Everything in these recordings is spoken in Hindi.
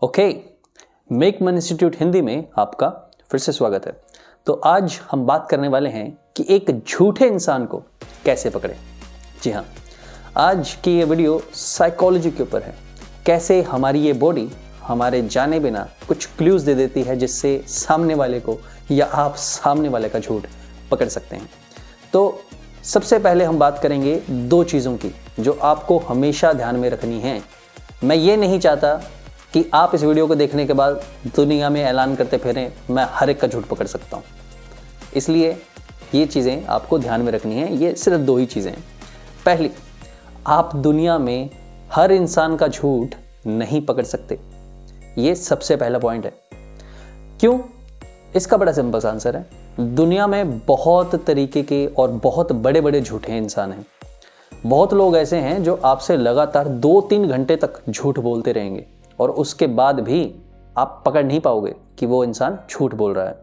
Okay, make money institute Hindi में आपका फिर से स्वागत है। तो आज हम बात करने वाले हैं कि एक झूठे इंसान को कैसे पकड़ें। जी हाँ, आज की ये वीडियो साइकोलॉजी के ऊपर है। कैसे हमारी ये बॉडी हमारे जाने बिना कुछ क्लूज दे देती है जिससे सामने वाले को या आप सामने वाले का झूठ पकड़ सकते हैं। तो सबसे पहले हम बात करेंगे दो चीज़ों की जो आपको हमेशा ध्यान में रखनी है। मैं ये नहीं चाहता कि आप इस वीडियो को देखने के बाद दुनिया में ऐलान करते फिरें मैं हर एक का झूठ पकड़ सकता हूँ। इसलिए ये चीज़ें आपको ध्यान में रखनी है। ये सिर्फ दो ही चीज़ें हैं। पहली, आप दुनिया में हर इंसान का झूठ नहीं पकड़ सकते। ये सबसे पहला पॉइंट है। क्यों? इसका बड़ा सिंपल आंसर है। दुनिया में बहुत तरीके के और बहुत बड़े बड़े झूठे इंसान हैं। बहुत लोग ऐसे हैं जो आपसे लगातार 2-3 घंटे तक झूठ बोलते रहेंगे और उसके बाद भी आप पकड़ नहीं पाओगे कि वो इंसान झूठ बोल रहा है।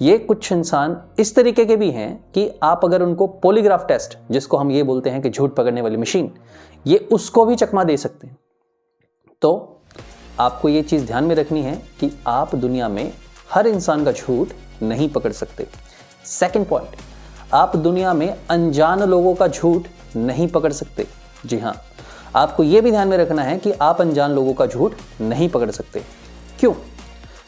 ये कुछ इंसान इस तरीके के भी हैं कि आप अगर उनको पॉलीग्राफ टेस्ट, जिसको हम ये बोलते हैं कि झूठ पकड़ने वाली मशीन, ये उसको भी चकमा दे सकते हैं। तो आपको ये चीज़ ध्यान में रखनी है कि आप दुनिया में हर इंसान का झूठ नहीं पकड़ सकते। सेकंड पॉइंट, आप दुनिया में अनजान लोगों का झूठ नहीं पकड़ सकते। जी हाँ, आपको यह भी ध्यान में रखना है कि आप अनजान लोगों का झूठ नहीं पकड़ सकते। क्यों?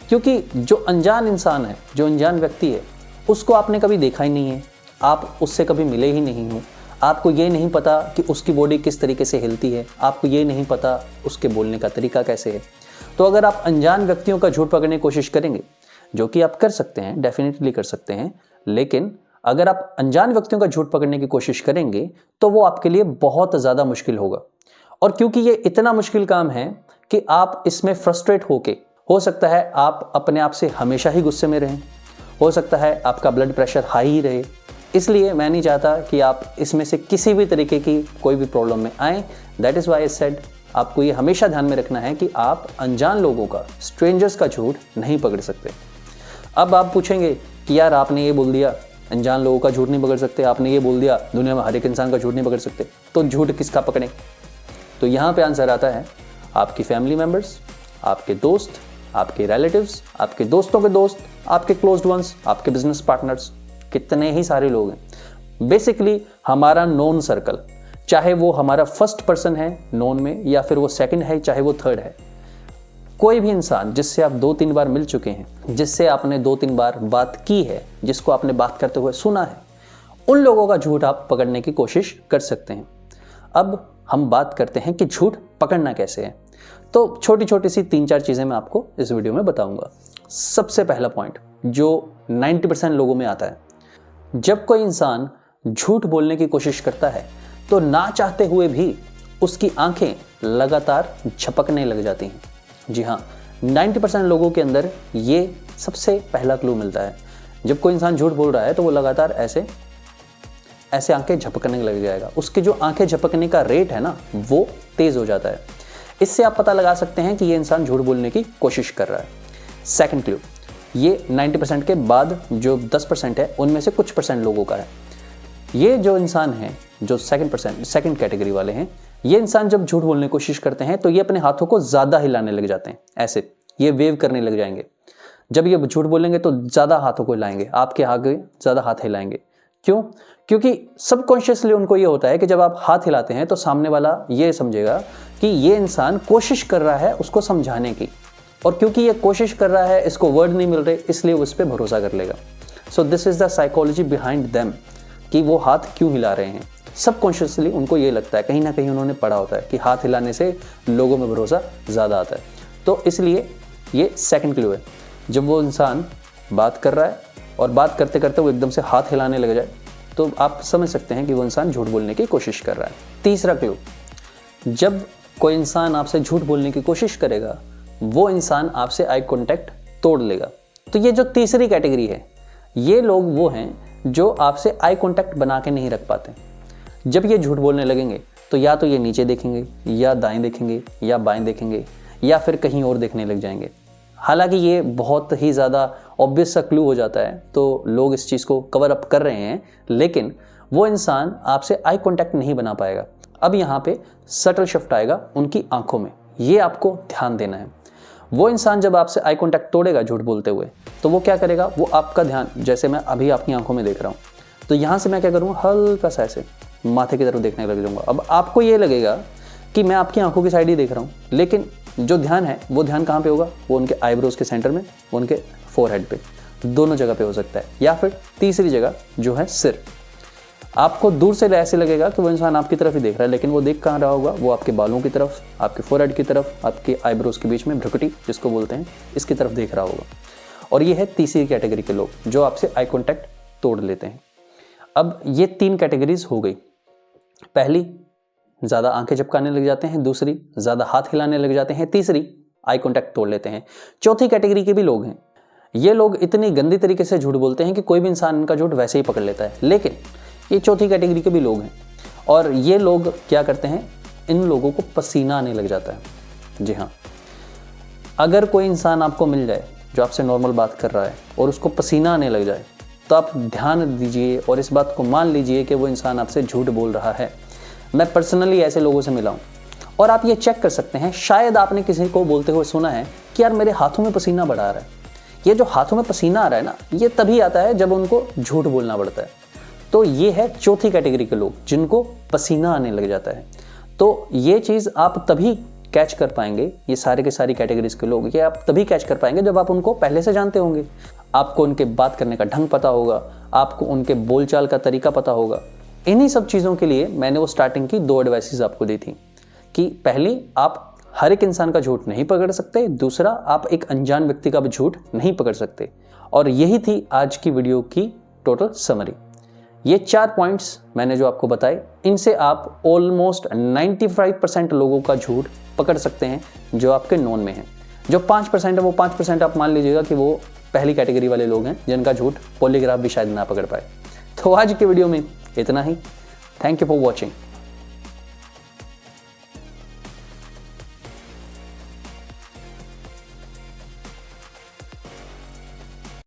क्योंकि जो अनजान इंसान है, जो अनजान व्यक्ति है, उसको आपने कभी देखा ही नहीं है, आप उससे कभी मिले ही नहीं हो, आपको ये नहीं पता कि उसकी बॉडी किस तरीके से हिलती है, आपको ये नहीं पता उसके बोलने का तरीका कैसे है। तो अगर आप अनजान व्यक्तियों का झूठ पकड़ने की कोशिश करेंगे, जो कि आप कर सकते हैं, डेफिनेटली कर सकते हैं, लेकिन अगर आप अनजान व्यक्तियों का झूठ पकड़ने की कोशिश करेंगे तो वो आपके लिए बहुत ज़्यादा मुश्किल होगा। और क्योंकि ये इतना मुश्किल काम है कि आप इसमें फ्रस्ट्रेट हो सकता है आप अपने आप से हमेशा ही गुस्से में रहें, हो सकता है आपका ब्लड प्रेशर हाई ही रहे। इसलिए मैं नहीं चाहता कि आप इसमें से किसी भी तरीके की कोई भी प्रॉब्लम में आएँ। That is why I said, आपको ये हमेशा ध्यान में रखना है कि आप अनजान लोगों का, स्ट्रेंजर्स का झूठ नहीं पकड़ सकते। अब आप पूछेंगे कि यार आपने ये बोल दिया अनजान लोगों का झूठ नहीं पकड़ सकते, आपने ये बोल दिया दुनिया में हर एक इंसान का झूठ नहीं पकड़ सकते, तो झूठ किसका पकड़ें? तो यहाँ पे आंसर आता है आपकी फैमिली मेंबर्स, आपके दोस्त, आपके रिलेटिव्स, आपके दोस्तों के दोस्त, आपके क्लोज्ड वंस, आपके बिजनेस पार्टनर्स, कितने ही सारे लोग हैं। बेसिकली हमारा नोन सर्कल, चाहे वो हमारा फर्स्ट पर्सन है नोन में या फिर वो सेकंड है, चाहे वो थर्ड है, कोई भी इंसान जिससे आप 2-3 बार मिल चुके हैं, जिससे आपने 2-3 बार बात की है, जिसको आपने बात करते हुए सुना है, उन लोगों का झूठ आप पकड़ने की कोशिश कर सकते हैं। अब हम बात करते हैं कि झूठ पकड़ना कैसे है। तो छोटी छोटी सी 3-4 चीज़ें मैं आपको इस वीडियो में बताऊंगा। सबसे पहला पॉइंट जो 90% लोगों में आता है, जब कोई इंसान झूठ बोलने की कोशिश करता है तो ना चाहते हुए भी उसकी आंखें लगातार झपकने लग जाती हैं। जी हाँ, 90% लोगों के अंदर ये सबसे पहला क्लू मिलता है। जब कोई इंसान झूठ बोल रहा है तो वो लगातार ऐसे आंखें झपकने लग जाएगा। उसके जो आंखें झपकने का रेट है ना, वो तेज हो जाता है। इससे आप पता लगा सकते हैं कि ये इंसान झूठ बोलने की कोशिश कर रहा है। सेकंड क्लू, ये 90% के बाद जो 10% है उनमें से कुछ परसेंट लोगों का है। ये जो इंसान है, जो सेकंड कैटेगरी वाले हैं, ये इंसान जब झूठ बोलने की कोशिश करते हैं तो ये अपने हाथों को ज़्यादा हिलाने लग जाते हैं। ऐसे ये वेव करने लग जाएंगे। जब ये झूठ बोलेंगे तो ज़्यादा हाथों को हिलाएंगे, आपके आगे ज़्यादा हाथ हिलाएंगे। क्यों? क्योंकि सबकॉन्शियसली उनको ये होता है कि जब आप हाथ हिलाते हैं तो सामने वाला ये समझेगा कि ये इंसान कोशिश कर रहा है उसको समझाने की, और क्योंकि ये कोशिश कर रहा है, इसको वर्ड नहीं मिल रहे, इसलिए उस पर भरोसा कर लेगा। So this is the psychology behind them कि वो हाथ क्यों हिला रहे हैं। सबकॉन्शियसली उनको ये लगता है, कहीं ना कहीं उन्होंने पढ़ा होता है कि हाथ हिलाने से लोगों में भरोसा ज़्यादा आता है। तो इसलिए ये सेकंड क्लू है। जब वो इंसान बात कर रहा है और बात करते करते वो एकदम से हाथ हिलाने लग जाए तो आप समझ सकते हैं कि वो इंसान झूठ बोलने की कोशिश कर रहा है। तीसरा क्लू, जब कोई इंसान आपसे झूठ बोलने की कोशिश करेगा वो इंसान आपसे आई कांटेक्ट तोड़ लेगा। तो ये जो तीसरी कैटेगरी है, ये लोग वो हैं जो आपसे आई कांटेक्ट बना के नहीं रख पाते। जब ये झूठ बोलने लगेंगे तो या तो ये नीचे देखेंगे, या दाएं देखेंगे, या बाएं देखेंगे, या फिर कहीं और देखने लग जाएंगे। हालांकि ये बहुत ही ज़्यादा ऑब्वियस सा क्लू हो जाता है तो लोग इस चीज़ को कवर अप कर रहे हैं, लेकिन वो इंसान आपसे आई कांटेक्ट नहीं बना पाएगा। अब यहाँ पे सटल शिफ्ट आएगा उनकी आंखों में, ये आपको ध्यान देना है। वो इंसान जब आपसे आई कांटेक्ट तोड़ेगा झूठ बोलते हुए, तो वो क्या करेगा, वो आपका ध्यान, जैसे मैं अभी आपकी आंखों में देख रहा हूँ, तो यहाँ से मैं क्या करूँगा, हल्का सा ऐसे माथे की तरफ देखने लग जाऊँगा। अब आपको ये लगेगा कि मैं आपकी आंखों की साइड ही देख रहा हूँ, लेकिन जो ध्यान है वो ध्यान कहाँ पे होगा, वो उनके आईब्रोज के सेंटर में, उनके फोरहेड पे, दोनों जगह पे हो सकता है। या फिर तीसरी जगह जो है सिर। आपको दूर से ऐसे लगेगा कि वो इंसान आपकी तरफ ही देख रहा है, लेकिन वो देख कहाँ रहा होगा, वो आपके बालों की तरफ, आपके फोरहेड की तरफ, आपके आईब्रोज के बीच में भ्रुकुटी जिसको बोलते हैं, इसकी तरफ देख रहा होगा। और ये है तीसरी कैटेगरी के लोग जो आपसे आई कॉन्टैक्ट तोड़ लेते हैं। अब ये 3 कैटेगरीज हो गई। पहली, ज़्यादा आंखें झपकाने लग जाते हैं। दूसरी, ज़्यादा हाथ हिलाने लग जाते हैं। तीसरी, आई कॉन्टैक्ट तोड़ लेते हैं। चौथी कैटेगरी के भी लोग हैं। ये लोग इतनी गंदी तरीके से झूठ बोलते हैं कि कोई भी इंसान इनका झूठ वैसे ही पकड़ लेता है। लेकिन ये चौथी कैटेगरी के भी लोग हैं, और ये लोग क्या करते हैं, इन लोगों को पसीना आने लग जाता है। जी हाँ, अगर कोई इंसान आपको मिल जाए जो आपसे नॉर्मल बात कर रहा है और उसको पसीना आने लग जाए, तो आप ध्यान दीजिए और इस बात को मान लीजिए कि वो इंसान आपसे झूठ बोल रहा है। मैं पर्सनली ऐसे लोगों से मिला हूँ, और आप ये चेक कर सकते हैं, शायद आपने किसी को बोलते हुए सुना है कि यार मेरे हाथों में पसीना बड़ा आ रहा है। ये जो हाथों में पसीना आ रहा है ना, ये तभी आता है जब उनको झूठ बोलना पड़ता है। तो ये है चौथी कैटेगरी के लोग जिनको पसीना आने लग जाता है। तो ये चीज़ आप तभी कैच कर पाएंगे, ये सारे के सारी कैटेगरीज के लोग, ये आप तभी कैच कर पाएंगे जब आप उनको पहले से जानते होंगे। आपको उनके बात करने का ढंग पता होगा, आपको उनके बोलचाल का तरीका पता होगा। इन्हीं सब चीज़ों के लिए मैंने वो स्टार्टिंग की 2 एडवाइसेस आपको दी थी कि पहली, आप हर एक इंसान का झूठ नहीं पकड़ सकते। दूसरा, आप एक अनजान व्यक्ति का भी झूठ नहीं पकड़ सकते। और यही थी आज की वीडियो की टोटल समरी। ये 4 पॉइंट्स मैंने जो आपको बताए, इनसे आप ऑलमोस्ट 95% लोगों का झूठ पकड़ सकते हैं जो आपके नोन में हैं। जो 5% है, वो 5% आप मान लीजिएगा कि वो पहली कैटेगरी वाले लोग हैं जिनका झूठ पॉलीग्राफ भी शायद ना पकड़ पाए। तो आज की वीडियो में इतना ही। Thank you for watching.